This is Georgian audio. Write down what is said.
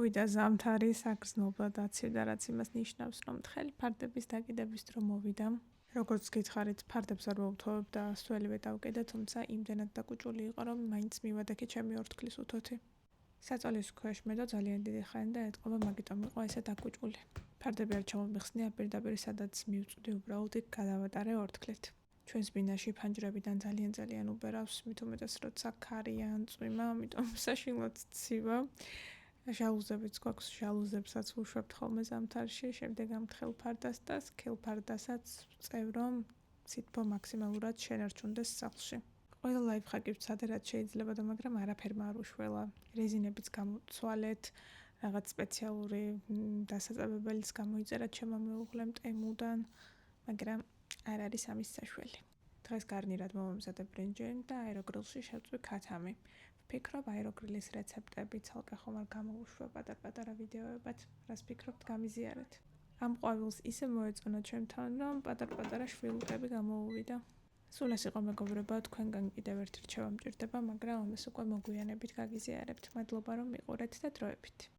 მოვიდა ზამთარი, საგრძნობლად აცივდა, რაც იმას ნიშნავს, რომ თხელი ფარდების დაკიდების დრო მოვიდა. როგორც გითხარით, ფარდებს არ ვაუთოვებ და სველივე დავკიდე, თუმცა იმდენად დაკუჭული იყო, რომ მაინც მივადექი ჩემი ორთქლის უთოთი. საწოლის ქვეშ მედო ძალიან დიდი ხანი და ეთყობა, მაგიტომ იყო ესე დაკუჭული. ფარდები არ ჩამომიხსნია პირდაპირ, სადაც მივწვდი, უბრალოდ იქ გადავატარე ორთქლით. ჩვენს ბინაში ფანჯრებიდან ძალიან უბერავს, მით უმეტეს როცა ქარია ან წვიმა, ამიტომ საშინლად ცივა. ჟალუზებიც გვაქვს, ჟალუზებსაც ვუშვებთ ხოლმე ზამთარში, შემდეგ ამ თხელ ფარდას და სქელ ფარდასაც ვწევ, რომ სითბო მაქსიმალურად შენარჩუნდეს სახლში. ყველა ლაიფჰაკი ვცადე, რაც შეიძლება და მაგრამ არაფერმა არ უშველა. რეზინებიც გამოცვალეთ, რაღაც სპეციალური დასაწებებელიც გამოიწერა ჩემმა მეუღლემ ტემუდან, მაგრამ არ არის ამის საშველი. დღეს გარნირად მომამზადებ ბრინჯი და აეროგრილში შევწვი ქათამი. ვფიქრობ, აეროგრილის რეცეპტები ცალკე ხომ არ გამოვუშვა პატარ-პატარა ვიდეოებად, რას ფიქრობთ გამიზიარეთ. ამ ყვავილს ისე მოეწონა ჩემთან, რომ პატარ-პატარა შვილუკები გამოუვიდა. სულ ეს იყო მეგობრებო, თქვენგან კიდევ ერთი რჩევა მჭირდება, მაგრამ ამას უკვე მოგვიანებით გაგიზიარებთ. მადლობა რომ მიყურეთ და დროებით.